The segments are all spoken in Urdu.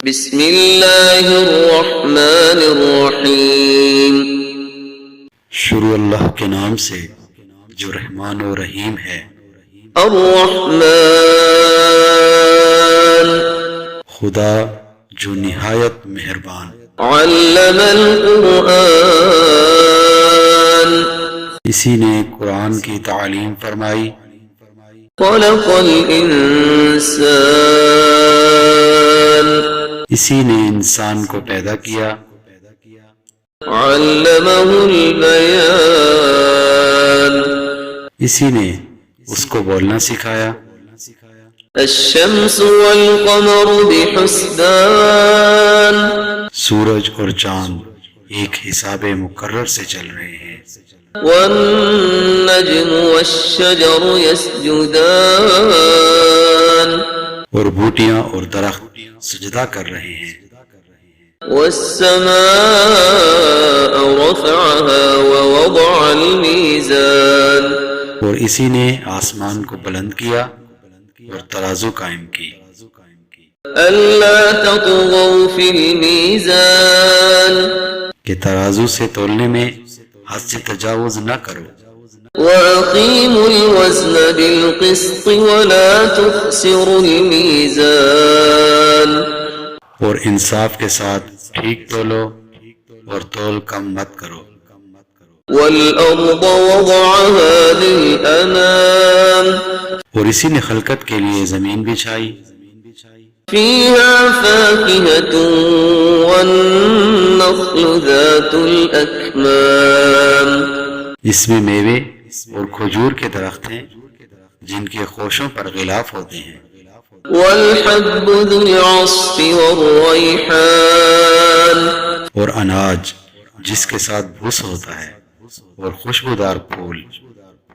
بسم اللہ الرحمن الرحیم، شروع اللہ کے نام سے جو رحمان و رحیم ہے۔ الرحمن، خدا جو نہایت مہربان۔ علم القرآن، اسی نے قرآن کی تعلیم فرمائی۔ خلق الانسان، اسی نے انسان کو پیدا کیا۔ علمہ البیان، اسی نے اس کو بولنا سکھایا۔ الشمس والقمر بحسبان، سورج اور چاند ایک حساب مقرر سے چل رہے ہیں۔ والنجم والشجر يسجدان، اور بوٹیاں اور درخت سجدہ کر رہے ہیں۔ والسماء رفعها ووضع الميزان، اور اسی نے آسمان کو بلند کیا اور ترازو قائم کی۔ ألا تطغوا في الميزان، کہ ترازو سے تولنے میں حد سے تجاوز نہ کرو۔ وأقيموا الوزن بالقسط ولا تخسروا الميزان، اور انصاف کے ساتھ ٹھیک تولو اور تول کم مت کرو۔ والأرض وضعها للأنام، اور اسی نے خلقت کے لیے زمین بچھائی۔ فيها فاكهة والنخل ذات الأكمام، اس میں میوے اور کھجور کے درخت ہیں جن کے خوشوں پر غلاف ہوتے ہیں۔ والحب ذو العصف والريحان، اور اناج جس کے ساتھ بھوس ہوتا ہے اور خوشبودار پھول۔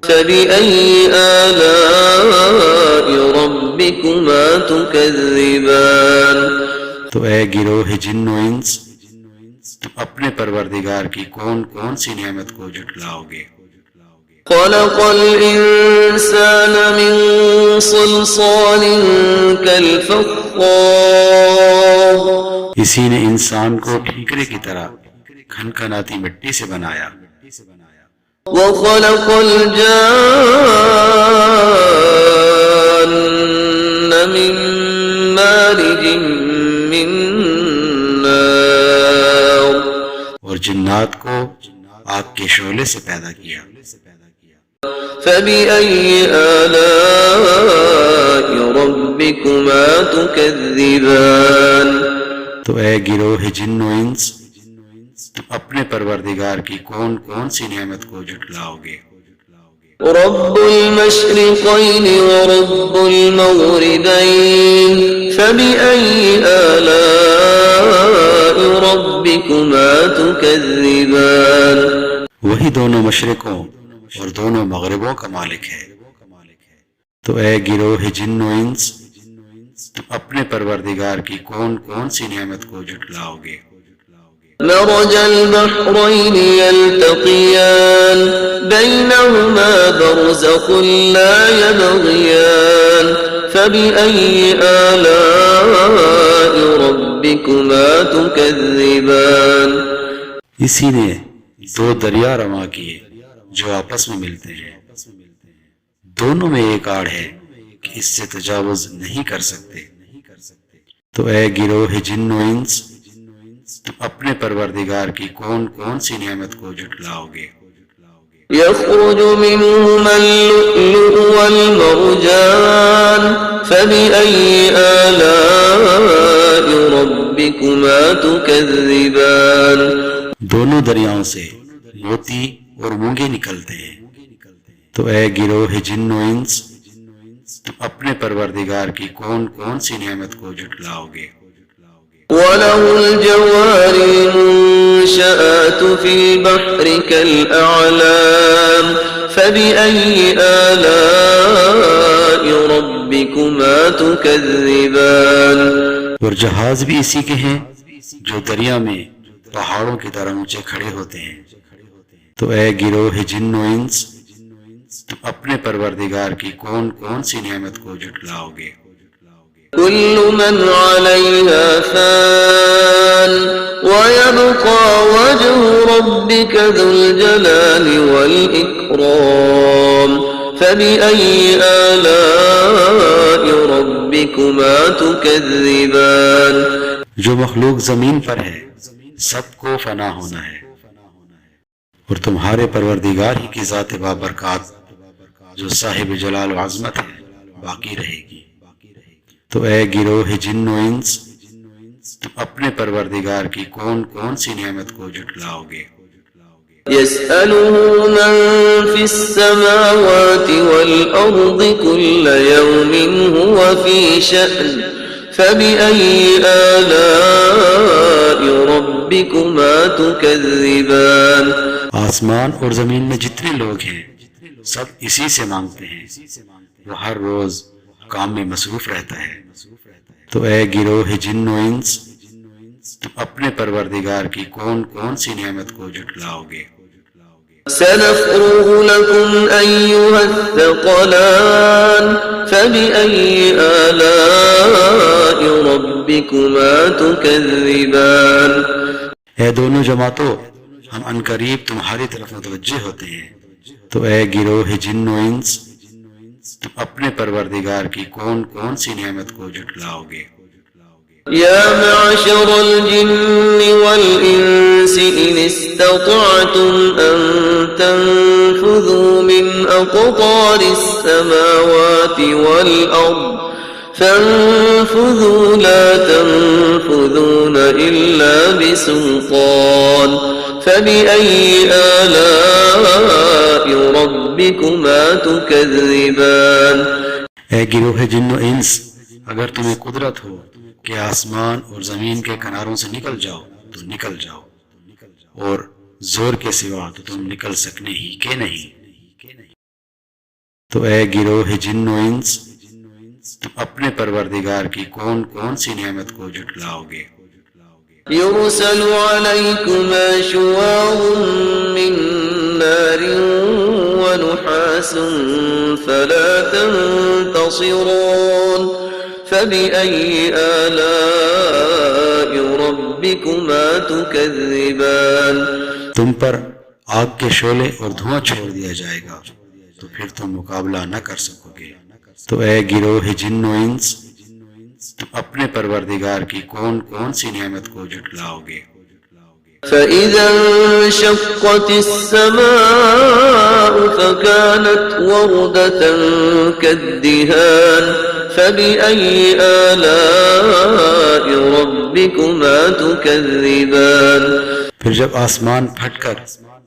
فبأي آلاء ربكما تكذبان، تو اے گروہ جن و انس، تم اپنے پروردگار کی کون کون سی نعمت کو جھٹلاؤ گے؟ خلق الإنسان من صلصال كالفخار، اسی نے انسان کو ٹھیکرے کی طرح کھنکھناتی مٹی سے بنایا۔ وخلق الجان من مارج من نار، اور جنات کو آگ کے شعلے سے پیدا کیا۔ فبأي آلاء ربكما تكذبان، تو اے گروہ جن و انس، تم اپنے پروردگار کی کون کون سی نعمت کو جھٹلاؤ گے؟ رب المشرقين ورب المغربين، فبأي آلاء ربكما تكذبان، وہی دونوں مشرقوں اور دونوں مغربوں کا مالک ہے۔ تو اے گروہ جن و انس، تم اپنے پروردگار کی کون کون سی نعمت کو جھٹلاؤ گے؟ مرج البحرين يلتقيان، بينهما برزخ لا يبغيان، فبأي آلاء ربكما تكذبان، اسی نے دو دریا رواں کیے جو آپس میں ملتے ہیں، دونوں میں ایک آڑ ہے کہ اس سے تجاوز نہیں کر سکتے۔ تو اے گروہ جن و انس، تم اپنے پروردگار کی کون کون سی نعمت کو جھٹلاؤ گے؟ يخرج منهما اللؤلؤ والمرجان، فبأي آلاء ربكما تكذبان، دونوں دریاؤں سے موتی اور مونگے نکلتے ہیں۔ تو اے گروہ جن و انس، تم اپنے پروردگار کی کون کون سی نعمت کو جھٹلاؤ گے؟ وله الجوار المنشآت في البحر كالأعلام، فبأي آلاء ربكما تكذبان، اور جہاز بھی اسی کے ہیں جو دریا میں پہاڑوں کی طرح اونچے کھڑے ہوتے ہیں۔ تو اے گروہ جن و انس، تم اپنے پروردگار کی کون کون سی نعمت کو جھٹلاؤ گے؟ كل من عليها فان ويبقى وجه ربك ذو الجلال والإكرام فبأي آلاء ربكما تكذبان. جو مخلوق زمین پر ہے سب کو فنا ہونا ہے اور تمہارے پروردگار ہی کی ذات بابرکات جو صاحب جلال و عظمت ہے باقی رہے گی. تو اے گروہ جن و انس تم اپنے پروردگار کی کون کون سی نعمت کو جھٹلاؤ گے؟ يسأله من في السماوات والأرض كل يوم هو في شأن فبأي آلاء ربكما تكذبان. آسمان اور زمین میں جتنے لوگ ہیں سب اسی سے مانگتے ہیں، وہ ہر روز کام میں مصروف رہتا ہے. تو اے گروہ جن و انس تم اپنے پروردگار کی کون کون سی نعمت کو جھٹلاؤ گے؟ سنفرغ لكم أيها الثقلان فبأي آلاء ربكما تكذبان. اے دونوں جماعتوں ہم عنقریب تمہاری طرف متوجہ ہوتے ہیں. تو اے گروہ جن و انس تم اپنے پروردگار کی کون کون سی نعمت کو جھٹلاؤ گے؟ يا معشر الجن والإنس إن استطعتم أن تنفذوا من أقطار السماوات والأرض فانفذوا لا تنفذون إلا بسلطان فبأي آلاء ربكما تكذبان. اے گروہ جن و انس اگر تمہیں قدرت ہو کہ آسمان اور زمین کے کناروں سے نکل جاؤ تو نکل جاؤ، اور زور کے سوا تو تم نکل سکنے ہی کہ نہیں. تو اے گروہ جن و انس تم اپنے پروردگار کی کون کون سی نعمت کو جھٹلاؤ گے؟ يرسل عليكما شواظ من نار ونحاس فلا تنتصرون فبأي آلاء ربكما تكذبان. تم پر آگ کے شعلے اور دھواں چھوڑ دیا جائے گا تو پھر تم مقابلہ نہ کر سکو گے. تو اے گروہ جن و انس تم اپنے پروردگار کی کون کون سی نعمت کو جھٹلاؤ گے؟ فإذا انشقت السماء فكانت وردة كالدهان فبأي آلاء ربكما تكذبان. پھر جب آسمان پھٹ کر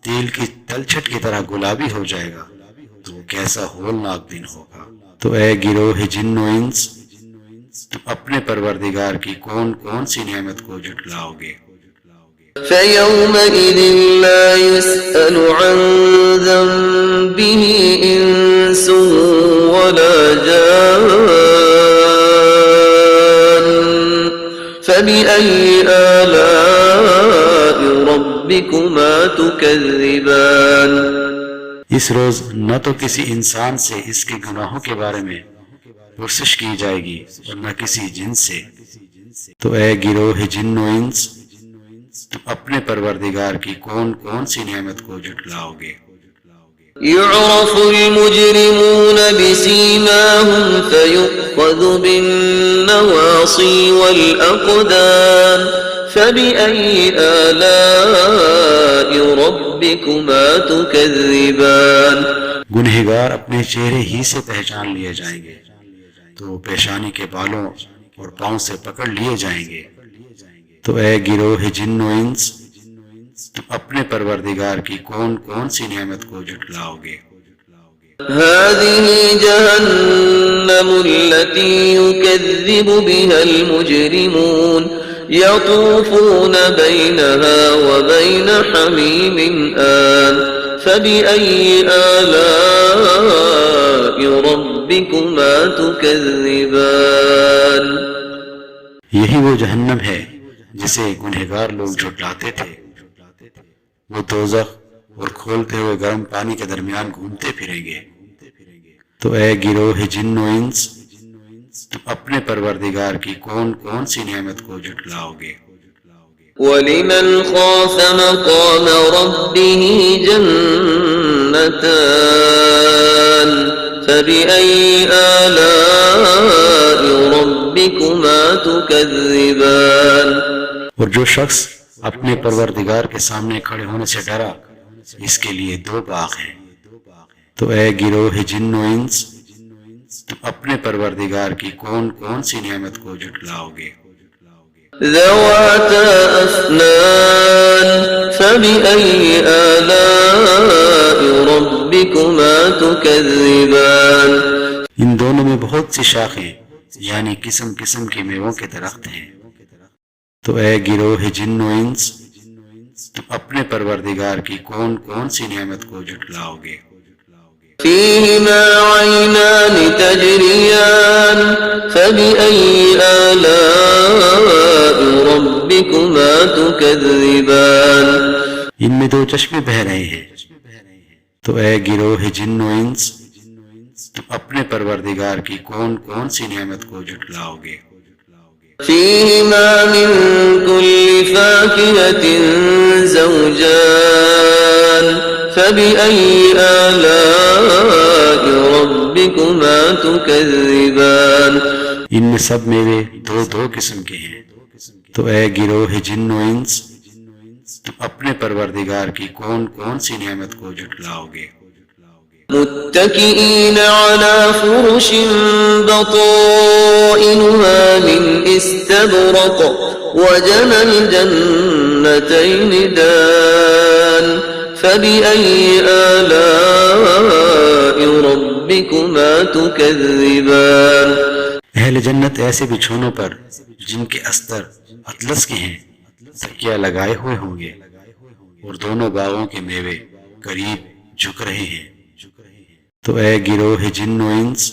تیل کی تلچھٹ کی طرح گلابی ہو جائے گا تو وہ کیسا ہولناک دن ہوگا. تو اے گروہ جن و انس تم اپنے پروردگار کی کون کون سی نعمت کو جھٹلاؤ گے؟ فيومئذ لا يسأل عن ذنبه إنس ولا جان فبأي آلاء ربكما تكذبان. اس روز نہ تو کسی انسان سے اس کے گناہوں کے بارے میں پرسش کی جائے گی اور نہ کسی جن سے. تو اے گروہ جن و انس تم اپنے پروردگار کی کون کون سی نعمت کو جھٹلاؤ گے؟ يعرف المجرمون بسيماهم فيؤخذ بالنواصي والأقدام فبأي آلاء ربكما تكذبان. گنہگار اپنے چہرے ہی سے پہچان لیے جائیں گے تو پیشانی کے بالوں اور پاؤں سے پکڑ لیے جائیں گے. تو اے گروہ جن و انس تم اپنے پروردگار کی کون کون سی نعمت کو جھٹلاؤ گے؟ هذه جهنم التي يكذب بها المجرمون يطوفون بينها وبين حميم آن فبأي آلاء ربكما تكذبان. یہی وہ جہنم ہے جسے گنہگار لوگ جھٹلاتے تھے. وہ دوزخ اور کھولتے ہوئے گرم پانی کے درمیان گھومتے پھریں گے. تو اے گروہ جن و انس تم اپنے پروردگار کی کون کون سی نعمت کو جھٹلاؤ گے؟ وَلِمَنْ خَافَ مَقَامَ رَبِّهِ جَنَّتَانِ فَبِأَيِّ آلَاءِ رَبِّكُمَا تُكَذِّبَانِ اور جو شخص اپنے پروردگار کے سامنے کھڑے ہونے سے ڈرا اس کے لیے دو باغ ہیں۔ تو اے گروہ جن و انس تم اپنے پروردگار کی کون کون سی نعمت کو جھٹلاؤ گے؟ ذَوَاتَا أَفْنَانٍ فَبِأَيِّ آلَاءِ رَبِّكُمَا تُكَذِّبَانِ ان دونوں میں بہت سی شاخیں یعنی قسم قسم کے میووں کے درخت ہیں۔ تو اے گروہ جن و انس تم اپنے پروردگار کی کون کون سی نعمت کو جھٹلاؤ گے؟ فِيهِمَا عَيْنَانِ تَجْرِيَانِ فَبِأَيِّ آلَاءِ رَبِّكُمَا تُكَذِّبَانِ ان میں دو چشمے بہہ رہے ہیں۔ تو اے گروہ جن و انس تم اپنے پروردگار کی کون کون سی نعمت کو جھٹلاؤ گے؟ فِيهِمَا مِن كُلِّ فَاكِهَةٍ زَوْجَانِ فَبِأَيِّ آلَاءِ رَبِّكُمَا تُكَذِّبَانِ ان میں سب میوے دو دو قسم کے ہیں۔ تو اے گروہ جن و انس تم اپنے پروردگار کی کون کون سی نعمت کو جھٹلاؤ گے؟ متكئين على فرش بطائنها من استبرق وجنى الجنتين دان فبأي آلاء ربكما تكذبان اہل جنت ایسے بچھونوں پر جن کے استر اطلس کے ہیں تکیہ لگائے ہوئے ہوں گے اور دونوں باغوں کے میوے قریب جھک رہے ہیں۔ تو اے گروہ جن و انس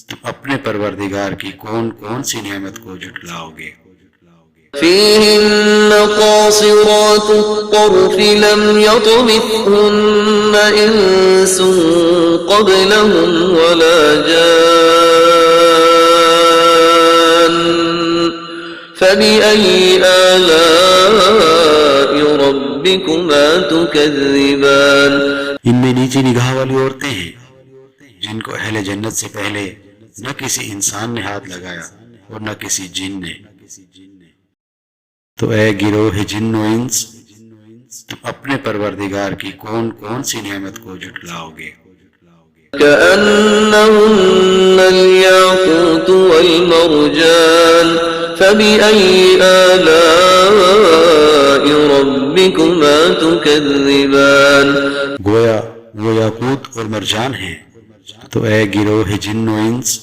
تم اپنے پروردگار کی کون کون سی نعمت کو جھٹلاؤ گے؟ فِيهِنَّ قَاصِرَاتُ الطَّرْفِ لَمْ يَطْمِثْهُنَّ إِنسٌ قَبْلَهُمْ وَلَا جَانٌّ فَبِأَيِّ آلَاءِ رَبِّكُمَا تُكَذِّبَانِ ان میں نیچی نگاہ والی عورتیں ہیں جن کو اہل جنت سے پہلے نہ کسی انسان نے ہاتھ لگایا اور نہ کسی جن نے۔ تو اے گروہ جن و انس تم اپنے پروردگار کی کون کون سی نعمت کو جھٹلاؤ گے؟ كأنهن الياقوت والمرجان فبأي آلاء ربكما تكذبان گویا وہ یاقوت اور مرجان ہیں۔ تو اے گروہ جن و انس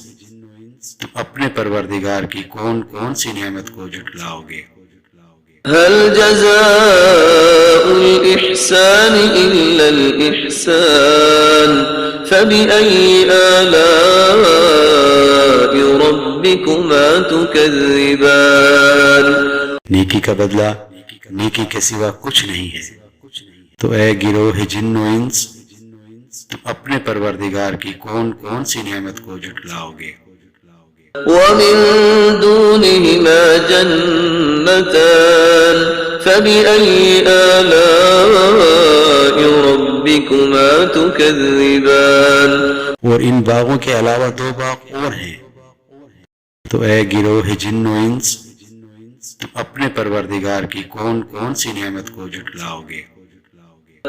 تم اپنے پروردگار کی کون کون سی نعمت کو جھٹلاؤ گے؟ هل جزاء الإحسان إلا الإحسان فبأي آلاء ربكما تكذبان نیکی کا بدلہ نیکی کے سوا کچھ نہیں ہے۔ تو اے گروہ جن و انس تم اپنے پروردگار کی کون کون سی نعمت کو جھٹلاؤ گے؟ ومن دونهما جنتان فبأي آلاء ربكما تكذبان اور ان باغوں کے علاوہ دو باغ اور ہیں۔ تو اے گروہ جن و انس تم اپنے پروردگار کی کون کون سی نعمت کو جھٹلاؤ گے؟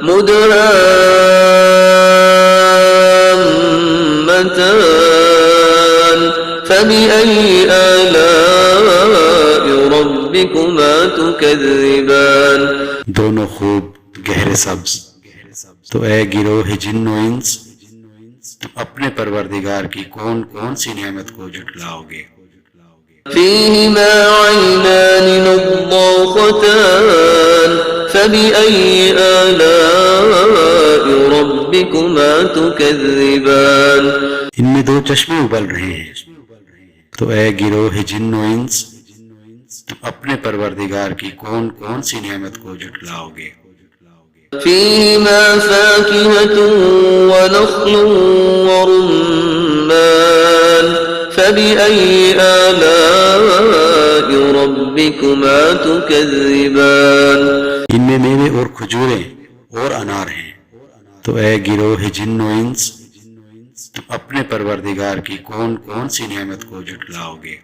مدهامتان فبأي آلاء ربكما تكذبان دونوں خوب گہرے سبز۔ تو اے گروہ جن و انس تم اپنے پروردگار کی کون کون سی نعمت کو جھٹلاؤ گے؟ فِيهِمَا عَيْنَانِ نَضَّاخَتَانِ فَبِأَيِّ آلَاءِ رَبِّكُمَا تُكَذِّبَانِ ان میں دو چشمے ابل رہے ہیں۔ تو اے گروہ جن و انس تم اپنے پروردگار کی کون کون سی نعمت کو جھٹلاؤ گے؟ فِيهِمَا فَاكِهَةٌ وَنَخْلٌ وَرُمَّانٌ فبأي آلاء ربكما تكذبان ان میں میوے اور کھجوریں اور انار ہیں، تو اے گروہ جن و انس، تم اپنے پروردگار کی کون کون سی نعمت کو جھٹلاؤ گے؟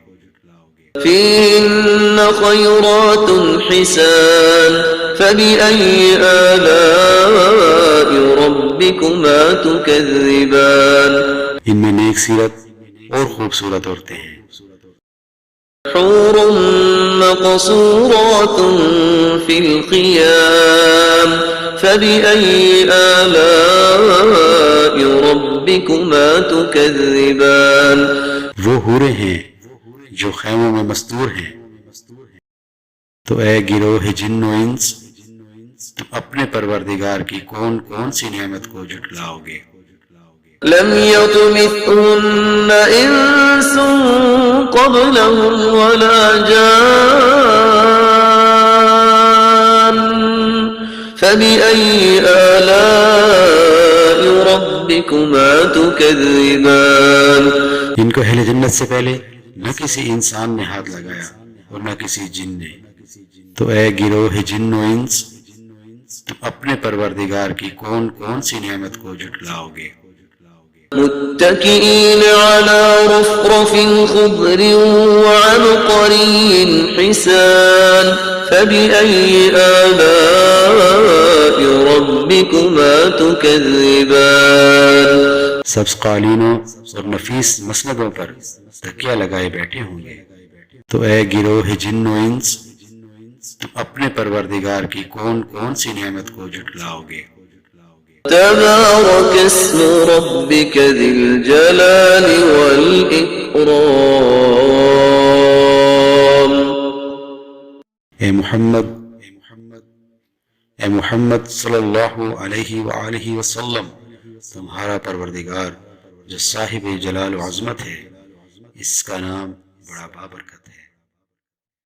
فيهن خيرات حسان فبأي آلاء ربكما تكذبان ان میں نیک سیرت اور خوبصورت عورتیں ہیں، حور مقصورات في الخيام فبأي آلاء ربكما تكذبان وہ حوریں ہیں جو خیموں میں مستور ہیں، تو اے گروہ جن و انس، تم اپنے پروردگار کی کون کون سی نعمت کو جھٹلاؤ گے؟ لم يطمثهن إنس قبلهم ولا جان فبأي آلاء ربكما تكذبان ان کو اہل جنت سے پہلے نہ کسی انسان نے ہاتھ لگایا اور نہ کسی جن نے، تو اے گروہ جن و انس، تم اپنے پروردگار کی کون کون سی نعمت کو جھٹلاؤ گے؟ متكئين على رفرف خضر وعبقري حسان فبأي آلاء ربكما تكذبان سبز قالینوں اور نفیس مسندوں پر تکیہ لگائے بیٹھے ہوں گے، تو اے گروہ جن و انس، تم اپنے پروردگار کی کون کون سی نعمت کو جھٹلاؤ گے؟ تبارك اسم ربك ذي الجلال والإكرام اے محمد صلی اللہ علیہ وآلہ وسلم، تمہارا پروردگار جو صاحب جلال و عظمت ہے، اس کا نام بڑا بابرکت ہے۔